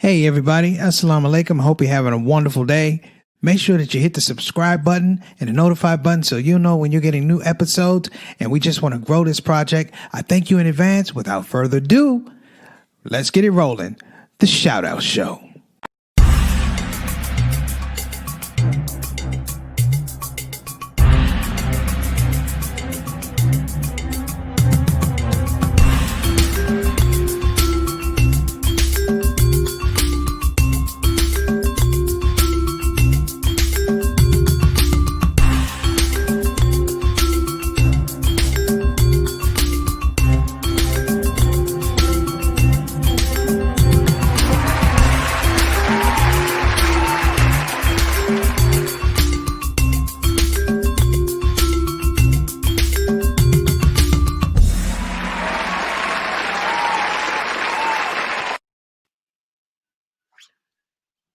Hey everybody, Assalamu alaikum. Hope you're having a wonderful day. Make sure that you hit the subscribe button and the notify button so you'll know when you're getting new episodes. And we just want to grow this project. I thank you in advance. Without further ado, let's get it rolling. The Shout Out Show.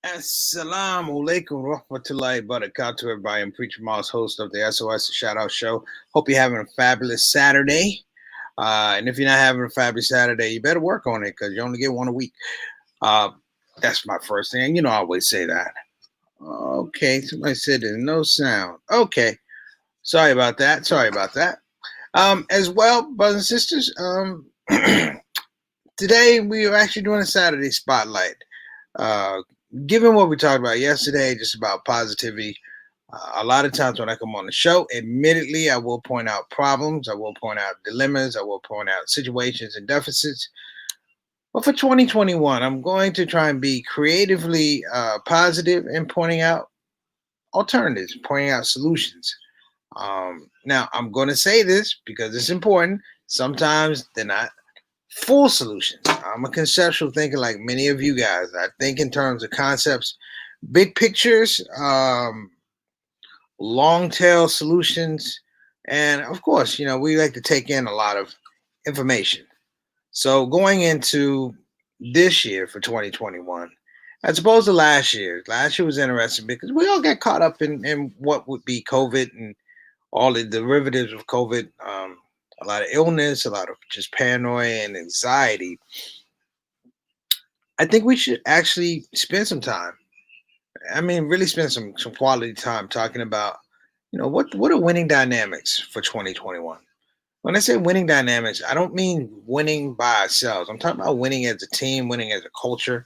Assalamu alaikum rahmatullahi barakatuh, everybody. I'm Preacher Miles, host of the SOS Shout Out Show. Hope you're having a fabulous Saturday. And if you're not having a fabulous Saturday, you better work on it because you only get one a week. That's my first thing. You know, I always say that. Okay, somebody said there's no sound. Okay, sorry about that. As well, brothers and sisters, today we are actually doing a Saturday spotlight. Given what we talked about yesterday, just about positivity, a lot of times when I come on the show, admittedly, I will point out problems, I will point out dilemmas, I will point out situations and deficits. But for 2021, I'm going to try and be creatively positive in pointing out alternatives, pointing out solutions. Now, I'm going to say this because it's important. Sometimes they're not full solutions. I'm a conceptual thinker like many of you guys. I think in terms of concepts, big pictures, long tail solutions, and of course, you know, we like to take in a lot of information. So going into this year for 2021, as opposed to last year was interesting because we all got caught up in what would be COVID and all the derivatives of COVID. A lot of illness, a lot of just paranoia and anxiety. I think we should actually spend some time. I mean, really spend some quality time talking about, you know, what are winning dynamics for 2021. When I say winning dynamics, I don't mean winning by ourselves. I'm talking about winning as a team, winning as a culture.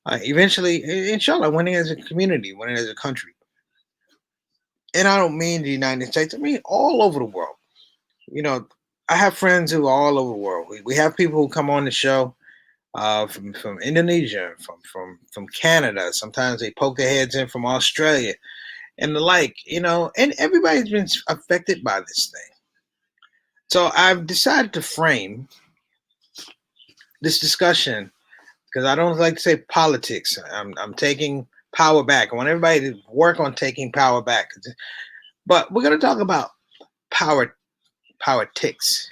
Eventually, inshallah, winning as a community, winning as a country. And I don't mean the United States. I mean all over the world. You know, I have friends who are all over the world. We have people who come on the show from Indonesia, from Canada. Sometimes they poke their heads in from Australia and the like, you know, and everybody's been affected by this thing. So I've decided to frame this discussion because I don't like to say politics. I'm taking power back. I want everybody to work on taking power back. But we're going to talk about Powertics,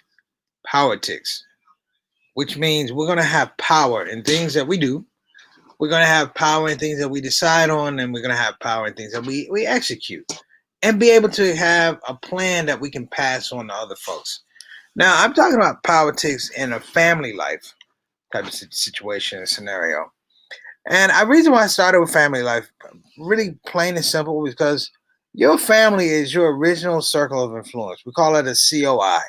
which means we're going to have power in things that we do. We're going to have power in things that we decide on, and we're going to have power in things that we execute and be able to have a plan that we can pass on to other folks. Now, I'm talking about politics in a family life type of situation and scenario. And the reason why I started with family life, really plain and simple, because your family is your original circle of influence. We call it a COI.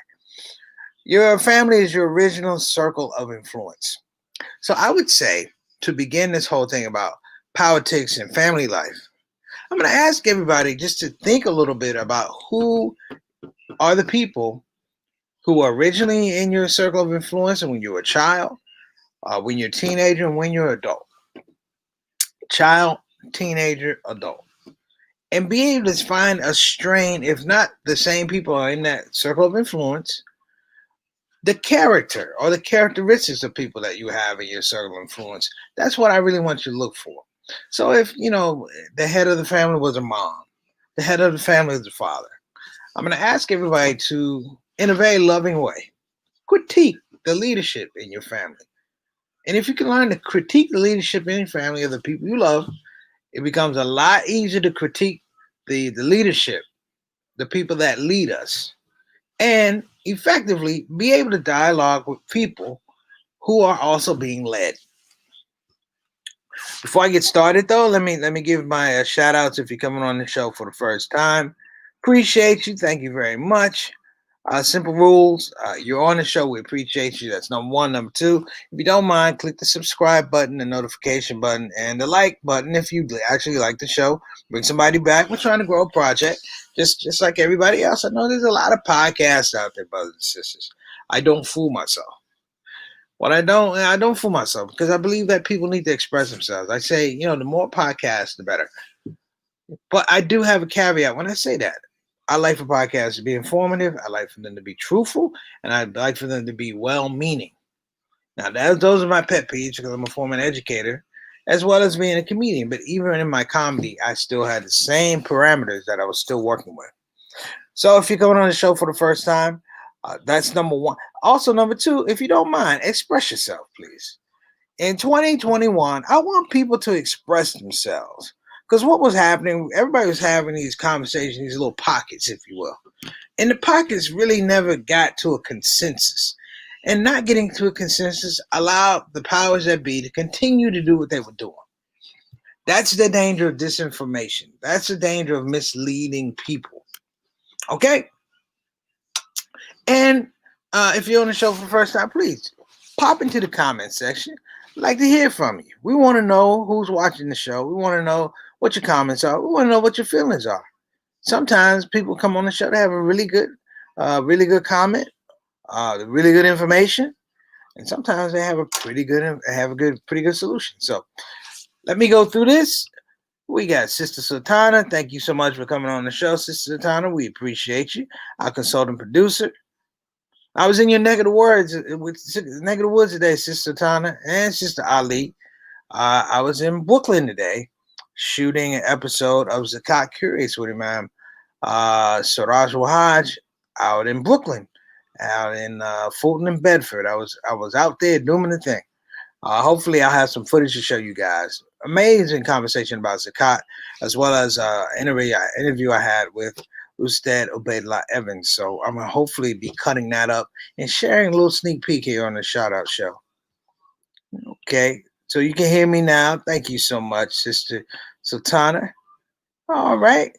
Your family is your original circle of influence. So I would say, to begin this whole thing about politics and family life, I'm going to ask everybody just to think a little bit about who are the people who are originally in your circle of influence and when you were a child, when you're a teenager, and when you're an adult. Child, teenager, adult. And be able to find a strain, if not the same people are in that circle of influence, the character or the characteristics of people that you have in your circle of influence. That's what I really want you to look for. So if, you know, the head of the family was a mom, the head of the family was a father, I'm going to ask everybody to, in a very loving way, critique the leadership in your family. And if you can learn to critique the leadership in your family of the people you love, it becomes a lot easier to critique the leadership, the people that lead us, and effectively be able to dialogue with people who are also being led. Before I get started, though, let me give my shout outs if you're coming on the show for the first time. Appreciate you. Thank you very much. Simple rules. You're on the show. We appreciate you. That's number one. Number two, if you don't mind, click the subscribe button, the notification button, and the like button if you actually like the show. Bring somebody back. We're trying to grow a project, just like everybody else. I know there's a lot of podcasts out there, brothers and sisters. I don't fool myself. I don't fool myself because I believe that people need to express themselves. I say, the more podcasts, the better. But I do have a caveat when I say that. I like for podcasts to be informative. I like for them to be truthful, and I like for them to be well-meaning. Now, those are my pet peeves because I'm a former educator, as well as being a comedian. But even in my comedy, I still had the same parameters that I was still working with. So if you're coming on the show for the first time, that's number one. Also, number two, if you don't mind, express yourself, please. In 2021, I want people to express themselves. Because what was happening, everybody was having these conversations, these little pockets, if you will. And the pockets really never got to a consensus. And not getting to a consensus allowed the powers that be to continue to do what they were doing. That's the danger of disinformation. That's the danger of misleading people. Okay? And if you're on the show for the first time, please pop into the comment section. I'd like to hear from you. We want to know who's watching the show. We want to know what your comments are. We want to know what your feelings are. Sometimes people come on the show to have a really good comment, really good information, and sometimes they have pretty good solution. So let me go through this. We got Sister Sultana. Thank you so much for coming on the show, Sister Sultana. We appreciate you. Our consultant producer. I was in your neck of the woods today, Sister Tana and Sister Ali. I was in Brooklyn today, shooting an episode of Zakat Curates with Imam Siraj Wahaj out in Brooklyn, out in Fulton and Bedford. I was out there doing the thing. Hopefully, I'll have some footage to show you guys. Amazing conversation about Zakat, as well as interview I had with Ustad Ubaidullah Evans. So I'm going to hopefully be cutting that up and sharing a little sneak peek here on the Shout Out Show. Okay, so you can hear me now. Thank you so much, Sister Sultana. All right.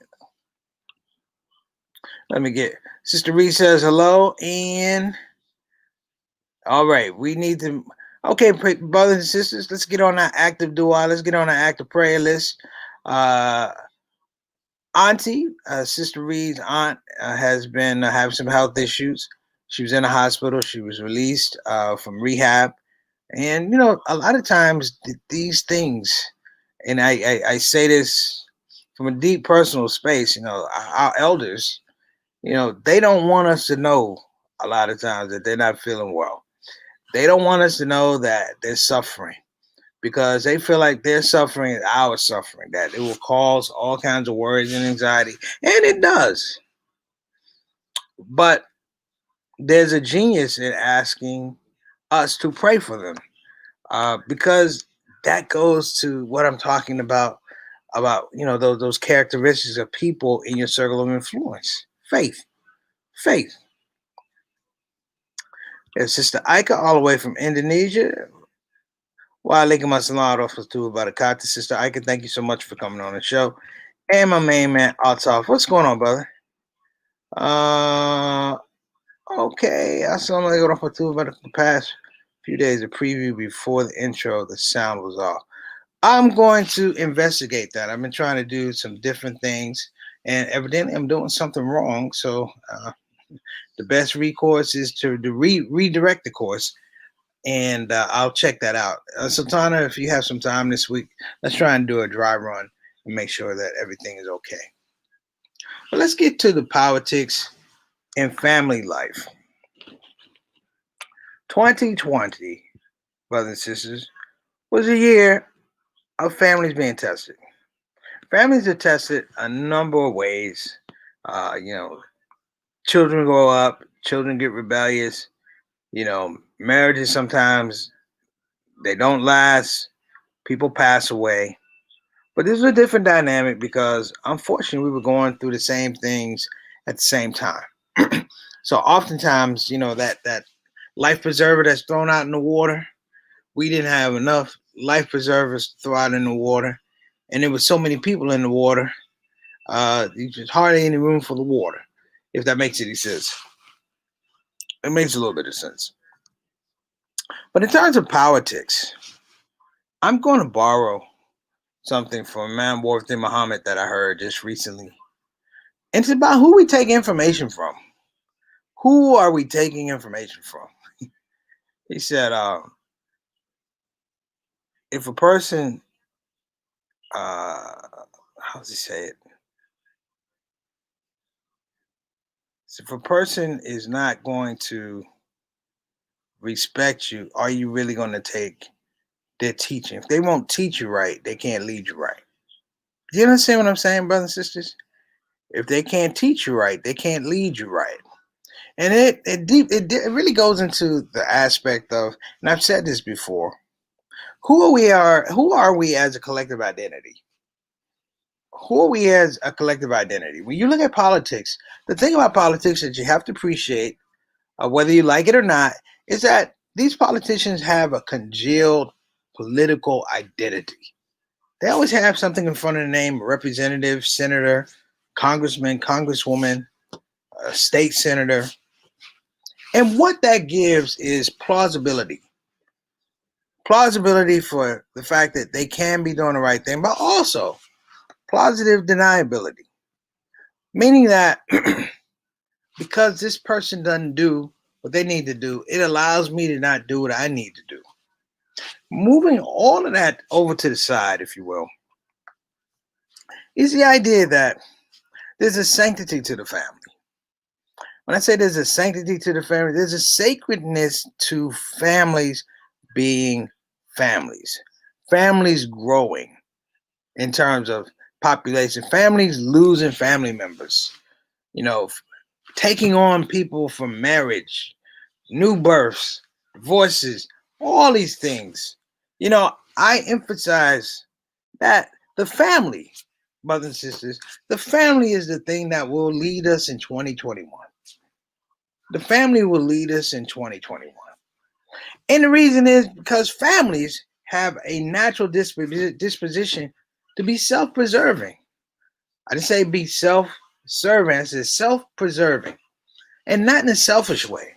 Let me get Sister Reed says hello. And all right, we need to. Okay, brothers and sisters, let's get on our active dua. Let's get on our active prayer list. Auntie, Sister Reed's aunt, has been having some health issues. She was in the hospital. She was released from rehab. And, a lot of times these things, and I say this from a deep personal space, our elders, they don't want us to know a lot of times that they're not feeling well. They don't want us to know that they're suffering because they feel like their suffering is our suffering, that it will cause all kinds of worries and anxiety. And it does. But there's a genius in asking us to pray for them because that goes to what I'm talking about those characteristics of people in your circle of influence. Faith. It's Sister Ika all the way from Indonesia. Walaikum assalam warahmatullahi wabarakatuh. Sister Ika, thank you so much for coming on the show. And my main man, Altaf. What's going on, brother? Okay. Assalamu alaikum warahmatullahi wabarakatuh. The past few days, a preview before the intro, the sound was off. I'm going to investigate that. I've been trying to do some different things, and evidently I'm doing something wrong. So the best recourse is to redirect the course, and I'll check that out. Sultana, if you have some time this week, let's try and do a dry run and make sure that everything is okay. But let's get to the politics and family life. 2020, brothers and sisters, was a year of families being tested. Families are tested a number of ways. Children grow up, children get rebellious. Marriages sometimes they don't last. People pass away. But this was a different dynamic because unfortunately we were going through the same things at the same time. So oftentimes, that life preserver that's thrown out in the water, we didn't have enough life preservers throw out in the water, and there was so many people in the water, there's hardly any room for the water. If that makes any sense, it makes a little bit of sense. But in terms of politics, I'm going to borrow something from man Warfin Muhammad that I heard just recently. And it's about who we take information from. Who are we taking information from? He said, if a person, how does he say it? So if a person is not going to respect you, are you really going to take their teaching? If they won't teach you right, they can't lead you right. Do you understand what I'm saying, brothers and sisters? If they can't teach you right, they can't lead you right. And it really goes into the aspect of, and I've said this before, who are we as a collective identity? Who are we as a collective identity? When you look at politics, the thing about politics that you have to appreciate, whether you like it or not, is that these politicians have a congealed political identity. They always have something in front of the name: representative, senator, congressman, congresswoman, state senator. And what that gives is plausibility. Plausibility for the fact that they can be doing the right thing, but also positive deniability. Meaning that because this person doesn't do what they need to do, it allows me to not do what I need to do. Moving all of that over to the side, if you will, is the idea that there's a sanctity to the family. When I say there's a sanctity to the family, there's a sacredness to families being families. Families growing in terms of population. Families losing family members. You know, taking on people from marriage, new births, divorces, all these things. You know, I emphasize that the family, brothers and sisters, the family is the thing that will lead us in 2021. The family will lead us in 2021. And the reason is because families have a natural disposition to be self-preserving. I didn't say be self-serving, I said self-preserving. And not in a selfish way.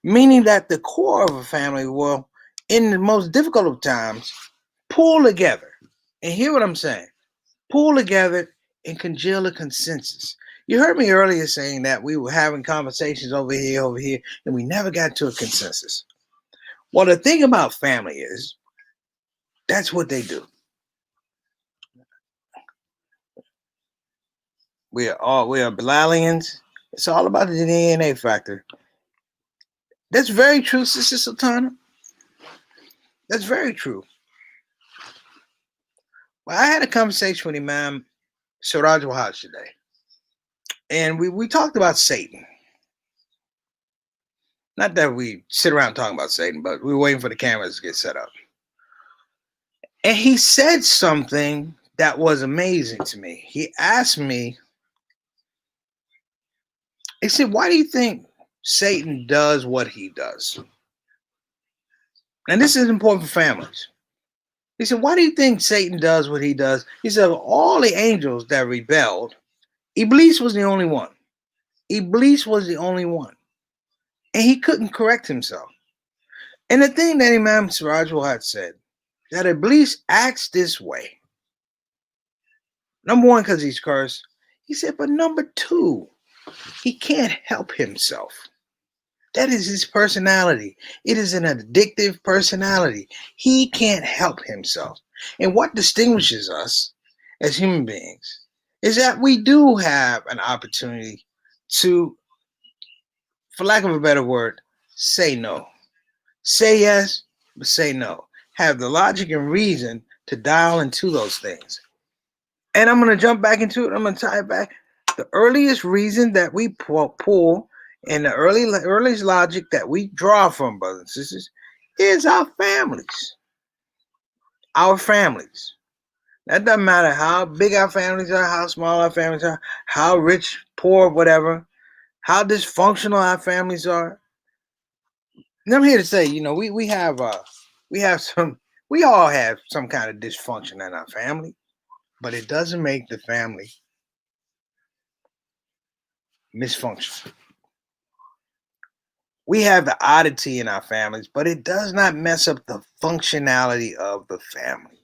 Meaning that the core of a family will, in the most difficult of times, pull together. And hear what I'm saying. Pull together and congeal a consensus. You heard me earlier saying that we were having conversations over here, and we never got to a consensus. Well, the thing about family is, that's what they do. We are Bilalians. It's all about the DNA factor. That's very true, Sister Sultana. That's very true. Well, I had a conversation with Imam Siraj Wahaj today, and we talked about Satan. Not that we sit around talking about Satan, but we were waiting for the cameras to get set up. And he said something that was amazing to me. He asked me, he said, why do you think Satan does what he does? And this is important for families. He said, why do you think Satan does what he does? He said, all the angels that rebelled, Iblis was the only one. Iblis was the only one. And he couldn't correct himself. And the thing that Imam Siraj had said, that Iblis acts this way. Number one, because he's cursed. He said, but number two, he can't help himself. That is his personality. It is an addictive personality. He can't help himself. And what distinguishes us as human beings is that we do have an opportunity to, for lack of a better word, say no. Say yes, but say no. Have the logic and reason to dial into those things. And I'm going to jump back into it. I'm going to tie it back. The earliest reason that we pull and the earliest logic that we draw from, brothers and sisters, is our families. Our families. That doesn't matter how big our families are, how small our families are, how rich, poor, whatever, how dysfunctional our families are. And I'm here to say, you know, we have some We all have some kind of dysfunction in our family, but it doesn't make the family misfunction. We have the oddity in our families, but it does not mess up the functionality of the family.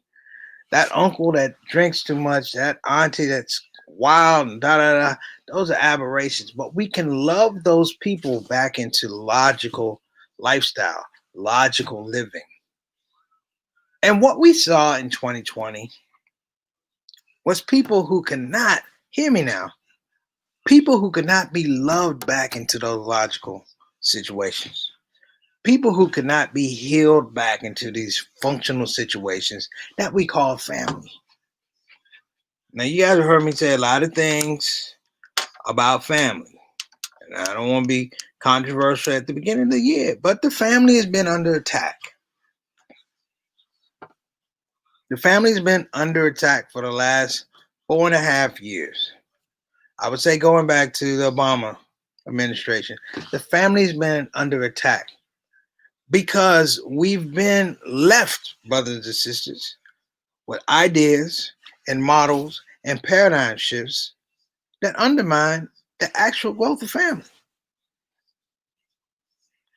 That uncle that drinks too much, that auntie that's wild and da da da, those are aberrations. But we can love those people back into logical lifestyle, logical living. And what we saw in 2020 was people who cannot, hear me now, people who could not be loved back into those logical situations. People who could not be healed back into these functional situations that we call family. Now, you guys have heard me say a lot of things about family. And I don't want to be controversial at the beginning of the year, but the family has been under attack. The family has been under attack for the last 4.5 years. I would say going back to the Obama administration, the family's been under attack because we've been left, brothers and sisters, with ideas and models and paradigm shifts that undermine the actual growth of family,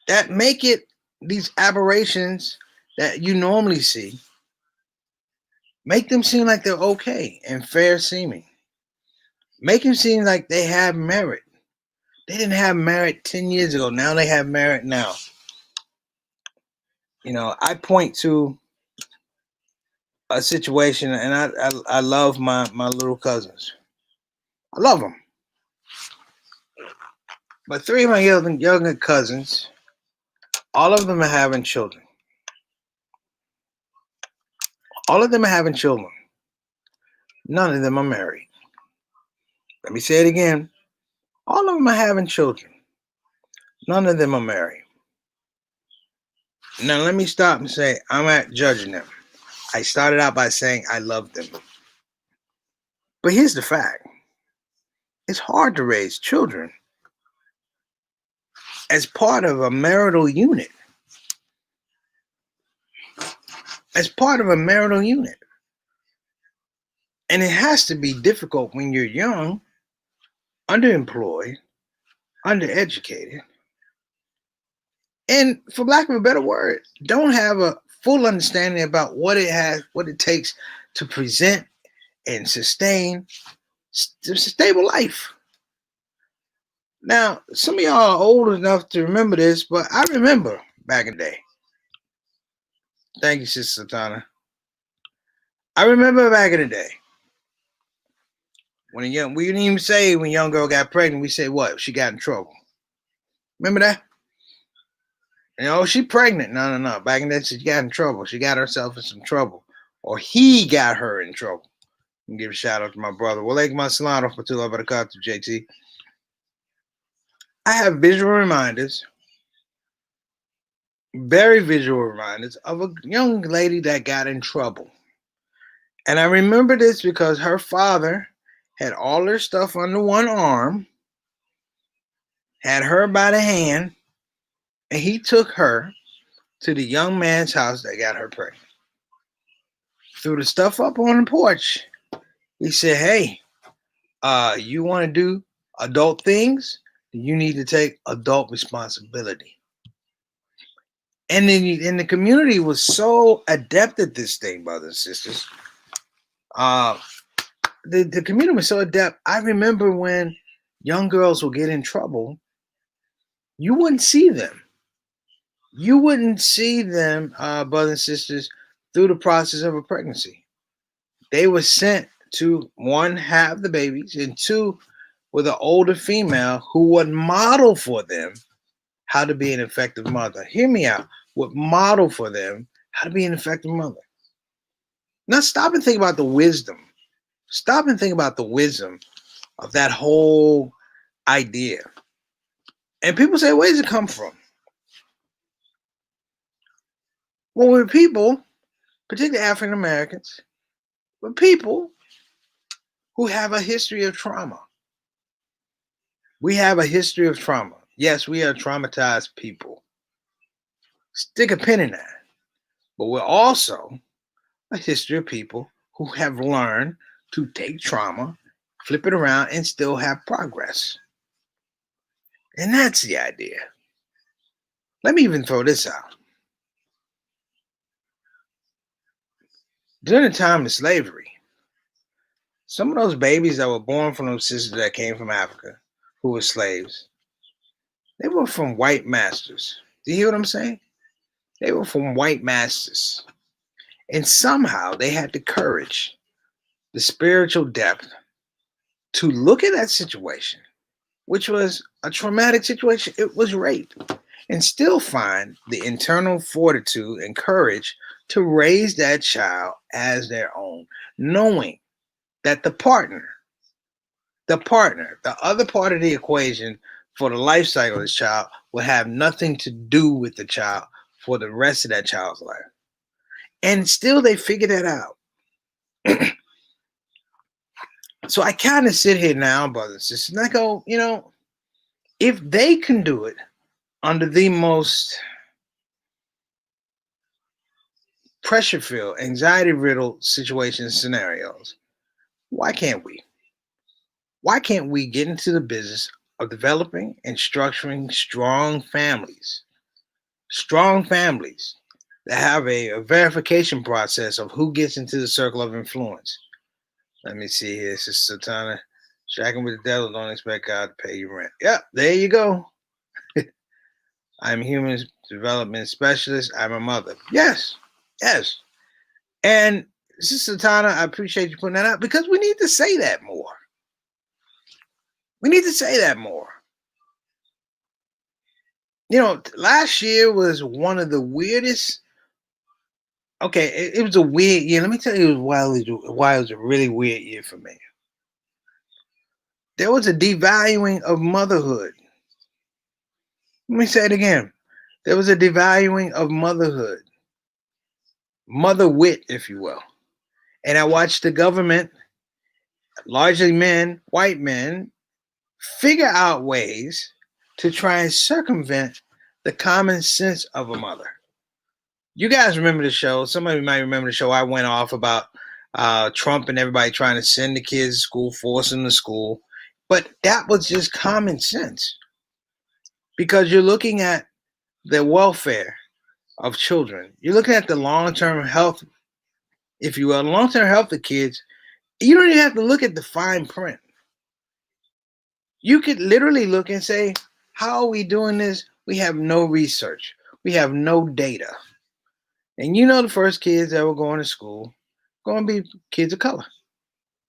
that make it these aberrations that you normally see, make them seem like they're okay and fair seeming, make them seem like they have merit. They didn't have merit 10 years ago. Now they have merit now. You know, I point to a situation, and I love my little cousins. I love them. But three of my younger cousins, all of them are having children. All of them are having children. None of them are married. Let me say it again. All of them are having children. None of them are married. Now, let me stop and say, I'm not judging them. I started out by saying I love them. But here's the fact. It's hard to raise children as part of a marital unit. As part of a marital unit. And it has to be difficult when you're young, underemployed, undereducated, and for lack of a better word, don't have a full understanding about what it takes to present and sustain a stable life. Now, some of y'all are old enough to remember this, but I remember back in the day. Thank you, Sister Satana. I remember back in the day when we didn't even say when a young girl got pregnant, we said what? She got in trouble. Remember that? You know, she pregnant. No. Back in then, she got in trouble. She got herself in some trouble. Or he got her in trouble. And give a shout out to my brother. Walaikum assalam for Tula Barakatuh, JT. I have visual reminders, very visual reminders of a young lady that got in trouble. And I remember this because her father had all her stuff under one arm, had her by the hand, and he took her to the young man's house that got her pregnant. Threw the stuff up on the porch. He said, hey, you want to do adult things? You need to take adult responsibility. And then the community was so adept at this thing, brothers and sisters. The community was so adept. I remember when young girls would get in trouble, you wouldn't see them. You wouldn't see them, brothers and sisters, through the process of a pregnancy. They were sent to, one, have the babies, and two, with an older female who would model for them how to be an effective mother. Hear me out. Would model for them how to be an effective mother. Now stop and think about the wisdom. Stop and think about the wisdom of that whole idea. And people say, where does it come from? Well, we're people, particularly African Americans, we're people who have a history of trauma. We have a history of trauma. Yes, we are traumatized people. Stick a pin in that. But we're also a history of people who have learned to take trauma, flip it around, and still have progress. And that's the idea. Let me even throw this out. During the time of slavery, some of those babies that were born from those sisters that came from Africa, who were slaves, they were from white masters. Do you hear what I'm saying? They were from white masters. And somehow they had the courage, the spiritual depth to look at that situation, which was a traumatic situation. It was rape, and still find the internal fortitude and courage to raise that child as their own, knowing that the other part of the equation for the life cycle of this child will have nothing to do with the child for the rest of that child's life. And still they figure that out. So I kind of sit here now, brothers and sisters, and I go, if they can do it under the most pressure filled, anxiety riddled situations, scenarios, why can't we? Why can't we get into the business of developing and structuring strong families that have a verification process of who gets into the circle of influence? Let me see here. Sister Satana. Shacking with the devil, don't expect God to pay you rent. Yep, there you go. I'm a human development specialist. I'm a mother. Yes, yes. And Sister Satana, I appreciate you putting that out because we need to say that more. We need to say that more. Last year was one of the weirdest. Okay, it was a weird year. Let me tell you why it was a really weird year for me. There was a devaluing of motherhood. Let me say it again. There was a devaluing of motherhood, mother wit, if you will. And I watched the government, largely men, white men, figure out ways to try and circumvent the common sense of a mother. You guys remember the show? Somebody might remember the show I went off about Trump and everybody trying to send the kids to school, force them to school. But that was just common sense because you're looking at the welfare of children. You're looking at the long-term health, if you will, long-term health of kids. You don't even have to look at the fine print. You could literally look and say, how are we doing this? We have no research. We have no data. And the first kids that were going to school, going to be kids of color,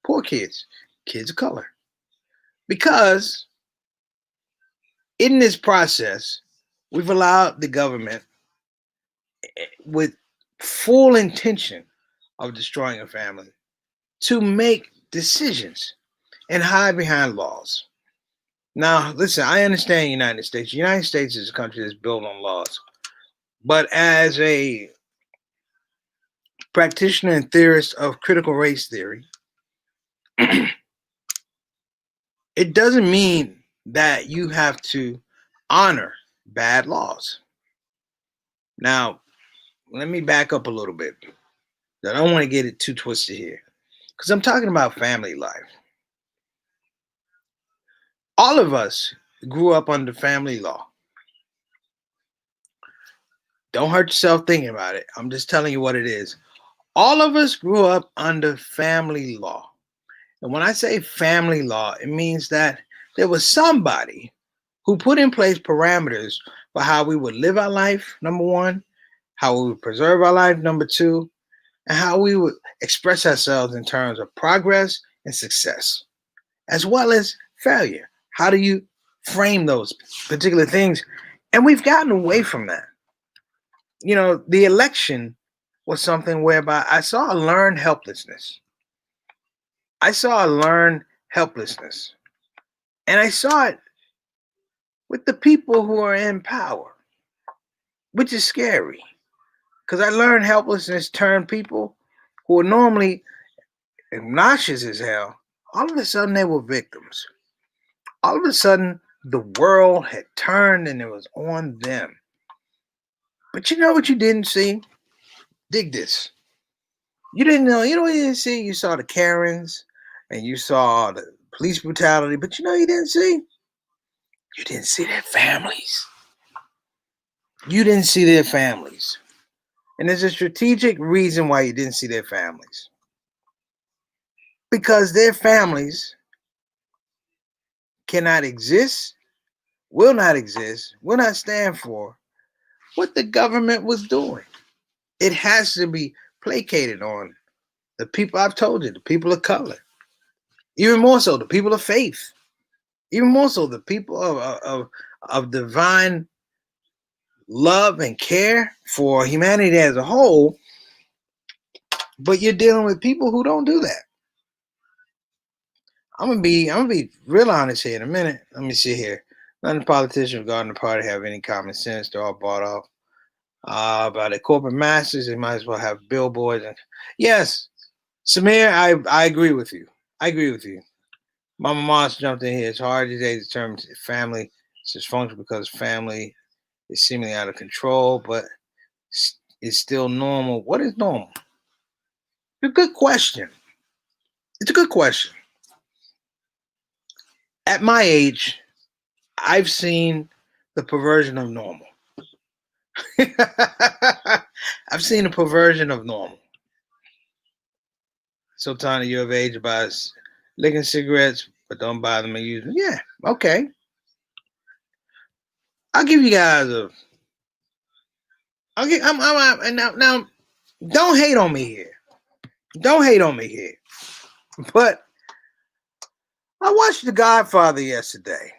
poor kids, kids of color. Because in this process, we've allowed the government with full intention of destroying a family to make decisions and hide behind laws. Now, listen, I understand the United States. The United States is a country that's built on laws. But as a practitioner and theorist of critical race theory, it doesn't mean that you have to honor bad laws. Now, let me back up a little bit. I don't want to get it too twisted here because I'm talking about family life. All of us grew up under family law. Don't hurt yourself thinking about it. I'm just telling you what it is. All of us grew up under family law. And when I say family law, it means that there was somebody who put in place parameters for how we would live our life, number one, how we would preserve our life, number two, and how we would express ourselves in terms of progress and success, as well as failure. How do you frame those particular things? And we've gotten away from that. The election was something whereby I saw a learned helplessness. I saw a learned helplessness. And I saw it with the people who are in power, which is scary. Because I learned helplessness turned people who are normally obnoxious as hell, all of a sudden they were victims. All of a sudden, the world had turned and it was on them. But you know what you didn't see? Dig this. You didn't know, you know what you didn't see? You saw the Karens and you saw the police brutality, but you know you didn't see? You didn't see their families. You didn't see their families. And there's a strategic reason why you didn't see their families. Because their families cannot exist, will not stand for what the government was doing. It has to be placated on the people. I've told you, the people of color, even more so the people of faith, even more so the people of divine love and care for humanity as a whole. But you're dealing with people who don't do that. I'm gonna be real honest here in a minute. Let me see here. None of the politicians regarding the party have any common sense. They're all bought off by the corporate masters. They might as well have billboards. And yes, Samir, I agree with you. I agree with you. Mama Moss jumped in here. It's hard today to determine if family is dysfunctional because family is seemingly out of control, but it's still normal. What is normal? It's a good question. It's a good question. At my age, I've seen the perversion of normal. I've seen the perversion of normal. So, Tony, you're of age about licking cigarettes, but don't buy them and use them. Yeah, okay. I'll give you guys a. I'll get. I'm now. Don't hate on me here. Don't hate on me here. But I watched The Godfather yesterday.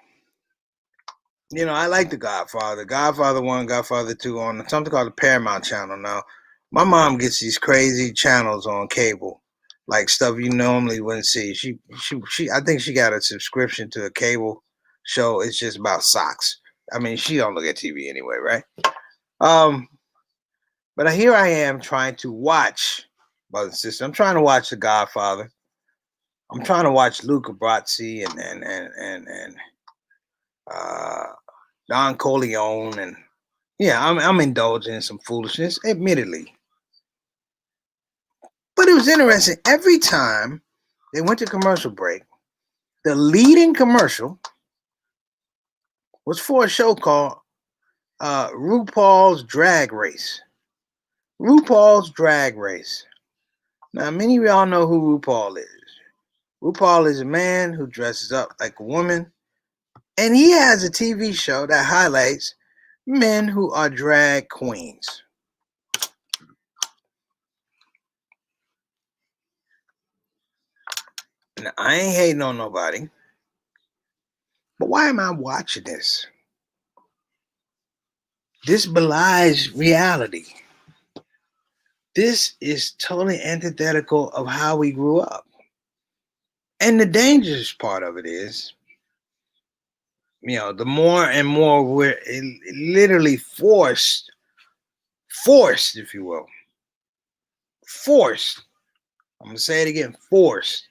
You know, I like The Godfather. Godfather 1, Godfather 2 on something called the Paramount Channel. Now, my mom gets these crazy channels on cable, like stuff you normally wouldn't see. I think she got a subscription to a cable show. It's just about socks. I mean, she don't look at TV anyway, right? But here I am trying to watch, brothers and sisters. I'm trying to watch The Godfather. I'm trying to watch Luca Brasi and Don Corleone, and yeah, I'm indulging in some foolishness, admittedly. But it was interesting. Every time they went to commercial break, the leading commercial was for a show called RuPaul's Drag Race. RuPaul's Drag Race. Now, many of y'all know who RuPaul is. RuPaul is a man who dresses up like a woman, and he has a TV show that highlights men who are drag queens. Now, I ain't hating on nobody, but why am I watching this? This belies reality. This is totally antithetical of how we grew up. And the dangerous part of it is, you know, the more and more we're literally forced, if you will, forced, I'm going to say it again, forced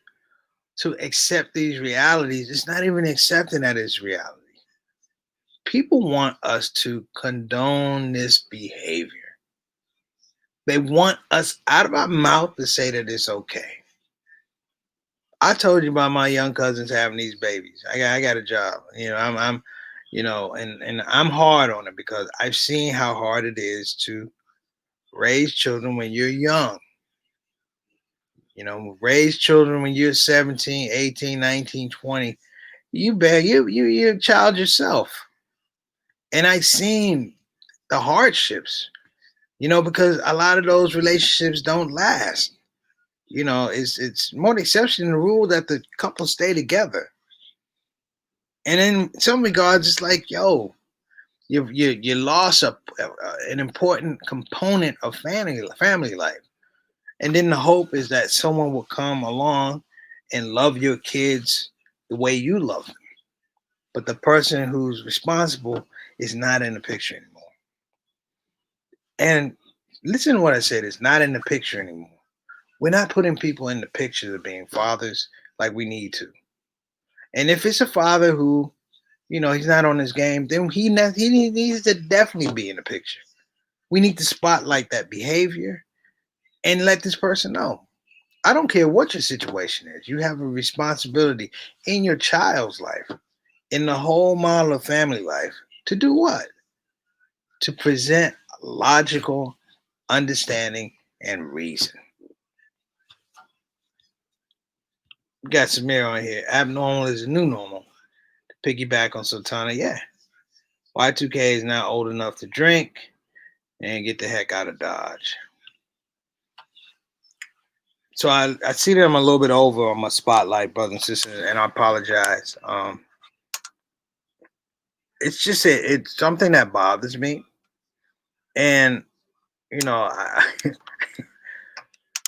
to accept these realities. It's not even accepting that it's reality. People want us to condone this behavior. They want us out of our mouth to say that it's okay. I told you about my young cousins having these babies. I got a job. You know, I'm you know, and I'm hard on it because I've seen how hard it is to raise children when you're young. You know, raise children when you're 17, 18, 19, 20. You're a child yourself. And I've seen the hardships, you know, because a lot of those relationships don't last. You know, it's more the exception than the rule that the couple stay together. And in some regards, it's like, yo, you lost an important component of family life. And then the hope is that someone will come along and love your kids the way you love them. But the person who's responsible is not in the picture anymore. And listen to what I said, it's not in the picture anymore. We're not putting people in the picture of being fathers like we need to. And if it's a father who, you know, he's not on his game, then he needs to definitely be in the picture. We need to spotlight that behavior. and let this person know. I don't care what your situation is. You have a responsibility in your child's life, in the whole model of family life, to do what? To present logical understanding and reason. We got Samir on here. Abnormal is the new normal. To piggyback on Sultana, yeah. Y2K is now old enough to drink and get the heck out of Dodge. So I see that I'm a little bit over on my spotlight, brothers and sisters, and I apologize. It's something that bothers me, and you know,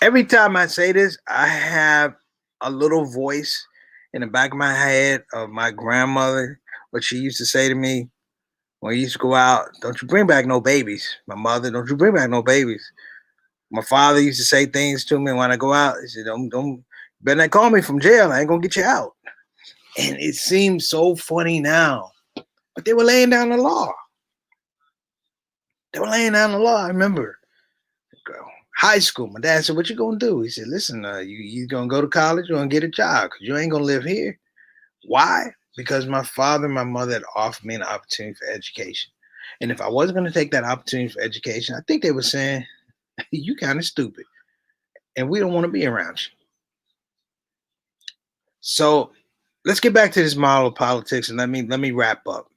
every time I say this, I have a little voice in the back of my head of my grandmother, what she used to say to me when we used to go out. Don't you bring back no babies. My mother, don't you bring back no babies. My father used to say things to me when I go out. He said, don't better not call me from jail. I ain't gonna get you out. And it seems so funny now. But they were laying down the law. They were laying down the law. I remember high school. My dad said, "What you gonna do?" He said, "Listen, you gonna go to college? You gonna get a job? Cause you ain't gonna live here." Why? Because my father and my mother had offered me an opportunity for education, and if I wasn't gonna take that opportunity for education, I think they were saying, "You kind of stupid, and we don't want to be around you." So let's get back to this model of politics, and let me wrap up.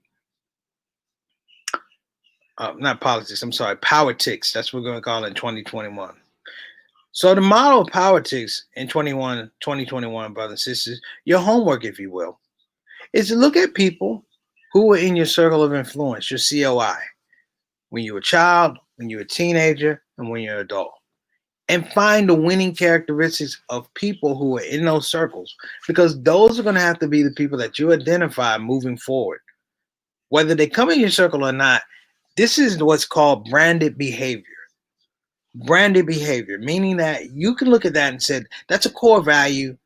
Not politics. I'm sorry, Powertics. That's what we're going to call it in 2021. So the model of politics in 2021, brothers and sisters, your homework, if you will, is to look at people who were in your circle of influence, your COI, when you were a child, when you were a teenager, and when you're an adult. And find the winning characteristics of people who are in those circles, because those are going to have to be the people that you identify moving forward. Whether they come in your circle or not, this is what's called branded behavior. Branded behavior, meaning that you can look at that and say, that's a core value.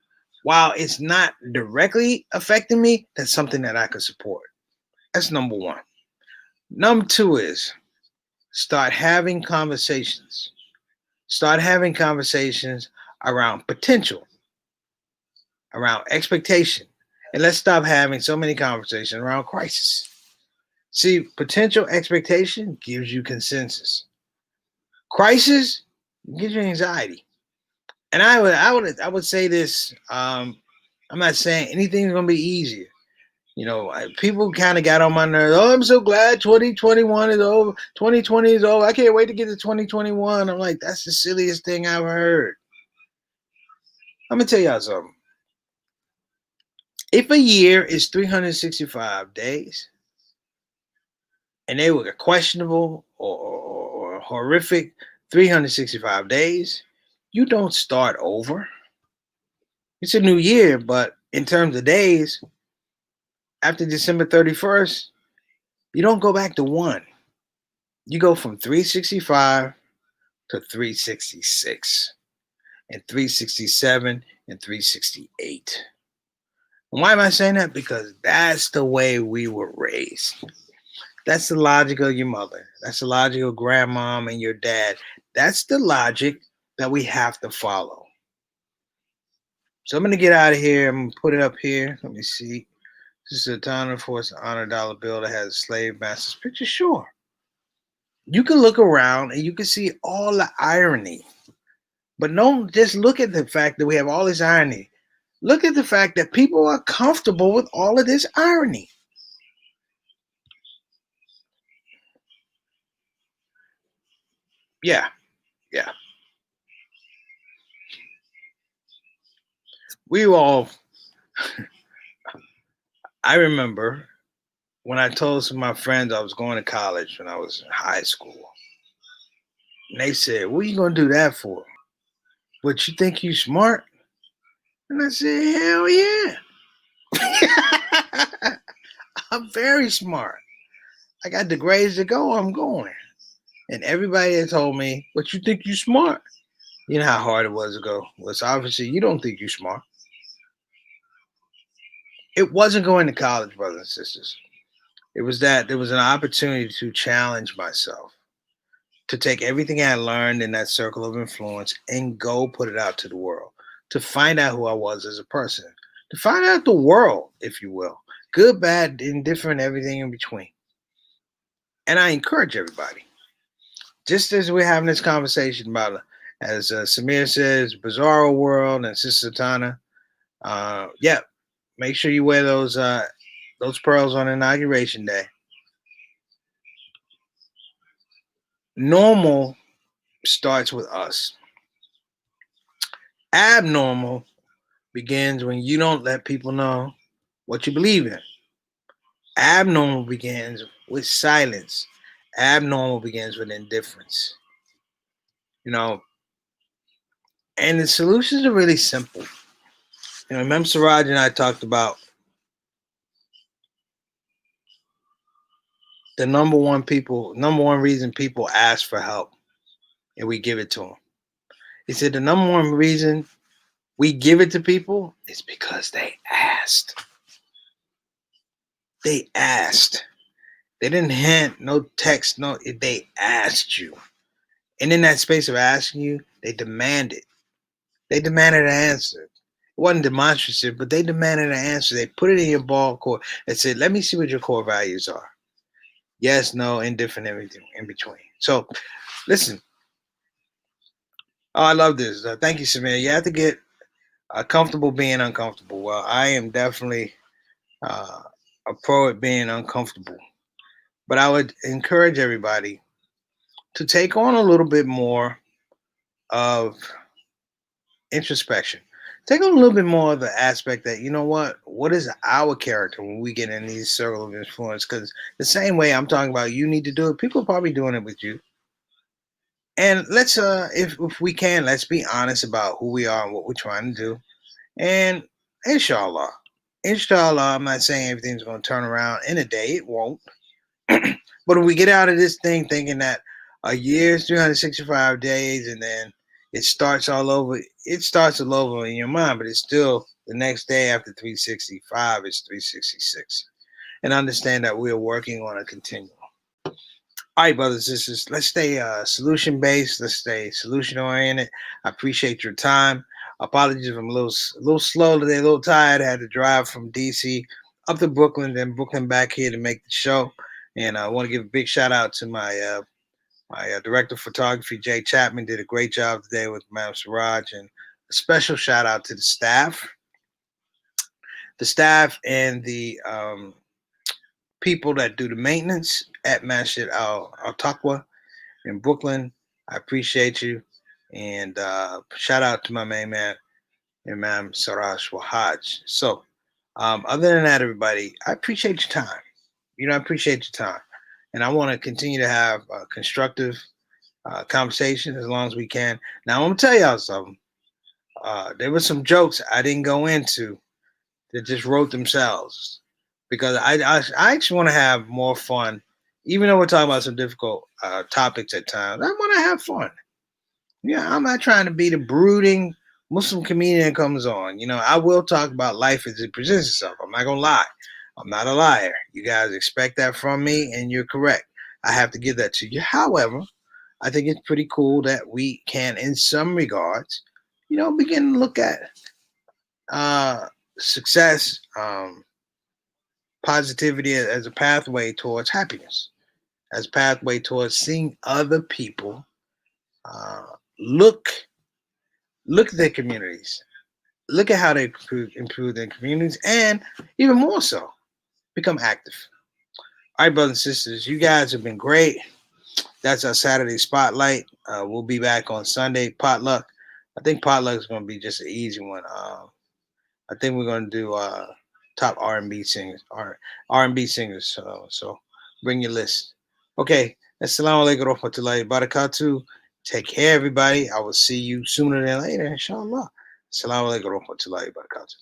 While it's not directly affecting me, that's something that I can support. That's number one. Number two is start having conversations. Start having conversations around potential, around expectation. And let's stop having so many conversations around crisis. See, potential expectation gives you consensus. Crisis gives you anxiety. And I would say this. I'm not saying anything's gonna be easier. People kind of got on my nerves. Oh, I'm so glad 2021 is over. 2020 is over. I can't wait to get to 2021. I'm like, that's the silliest thing I've heard. I'm gonna tell y'all something. If a year is 365 days, and they were questionable or horrific 365 days, you don't start over. It's a new year, but in terms of days, after December 31st, you don't go back to one. You go from 365 to 366 and 367 and 368. And why am I saying that? Because that's the way we were raised. That's the logic of your mother. That's the logic of grandmom and your dad. That's the logic that we have to follow. So I'm going to get out of here. I'm going to put it up here. Let me see. This is a ton of force honor dollar bill that has a slave master's picture. Sure. You can look around and you can see all the irony. But don't just look at the fact that we have all this irony. Look at the fact that people are comfortable with all of this irony. Yeah, yeah. We all, I remember when I told some of my friends I was going to college when I was in high school. And they said, "What are you going to do that for? What, you think you smart?" And I said, "Hell yeah." I'm very smart. I got the grades to go, I'm going. And everybody that told me, "But you think you smart?" You know how hard it was to go. Well, it's obviously you don't think you smart. It wasn't going to college, brothers and sisters. It was that there was an opportunity to challenge myself, to take everything I learned in that circle of influence and go put it out to the world, to find out who I was as a person, to find out the world, if you will, good, bad, indifferent, everything in between. And I encourage everybody, just as we're having this conversation about, as Samir says, Bizarro World and Sister Tana, yeah, make sure you wear those pearls on inauguration day. Normal starts with us. Abnormal begins when you don't let people know what you believe in. Abnormal begins with silence. Abnormal begins with indifference. You know, and the solutions are really simple. Remember Siraj and I talked about the number one reason people ask for help and we give it to them. He said the number one reason we give it to people is because they asked. They asked. They didn't hint, no text, no. They asked you, and in that space of asking you, they demanded. They demanded an answer. It wasn't demonstrative, but they demanded an answer. They put it in your ball court and said, "Let me see what your core values are. Yes, no, indifferent, everything in between." So, listen. Oh, I love this. Thank you, Samir. You have to get comfortable being uncomfortable. Well, I am definitely uh, a pro at being uncomfortable. But I would encourage everybody to take on a little bit more of introspection. Take on a little bit more of the aspect that, you know what is our character when we get in these circle of influence? Because the same way I'm talking about you need to do it, people are probably doing it with you. And let's if we can, let's be honest about who we are and what we're trying to do. And inshallah, inshallah, I'm not saying everything's gonna turn around in a day. It won't. But if we get out of this thing thinking that a year is 365 days and then it starts all over, it starts all over in your mind, but it's still the next day after 365 is 366. And understand that we're working on a continuum. All right, brothers and sisters, let's stay solution based. Let's stay solution oriented. I appreciate your time. Apologies if I'm a little slow today, a little tired. I had to drive from DC up to Brooklyn, then Brooklyn back here to make the show. And I want to give a big shout out to my director of photography, Jay Chapman, did a great job today with Madam Siraj, and a special shout out to the staff and the people that do the maintenance at Masjid Al Taqwa in Brooklyn. I appreciate you. And shout out to my main man, Imam Siraj Wahaj. So, other than that, everybody, I appreciate your time. I appreciate your time. And I want to continue to have constructive conversations as long as we can. Now, I'm going to tell y'all something. There were some jokes I didn't go into that just wrote themselves because I actually want to have more fun. Even though we're talking about some difficult topics at times, I want to have fun. Yeah, I'm not trying to be the brooding Muslim comedian that comes on. I will talk about life as it presents itself. I'm not gonna lie. I'm not a liar. You guys expect that from me, and you're correct. I have to give that to you. However, I think it's pretty cool that we can, in some regards, begin to look at uh, success, positivity as a pathway towards happiness, as a pathway towards seeing other people uh, look look at their communities, look at how they improve their communities, and even more so, become active. All right, brothers and sisters, you guys have been great. That's our Saturday spotlight. We'll be back on Sunday potluck. I think potluck is going to be just an easy one. I think we're going to do top R&B singers, R&B singers. So bring your list. Okay, assalamu alaikum warahmatullahi wabarakatuh. Take care, everybody. I will see you sooner than later, inshallah. Assalamu alaikum warahmatullahi wabarakatuh.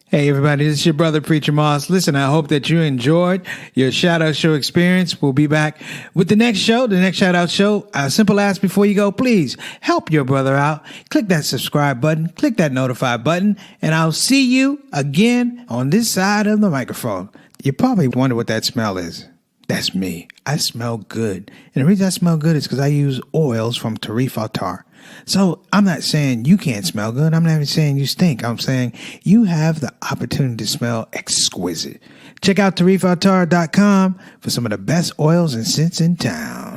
Hey everybody, this is your brother Preacher Moss. Listen, I hope that you enjoyed your shout out show experience. We'll be back with the next show, the next shout out show. A simple ask before you go, please help your brother out. Click that subscribe button, click that notify button, and I'll see you again on this side of the microphone. You probably wonder what that smell is. That's me. I smell good. And the reason I smell good is because I use oils from ShOUT. So I'm not saying you can't smell good. I'm not even saying you stink. I'm saying you have the opportunity to smell exquisite. Check out ShOUT.com for some of the best oils and scents in town.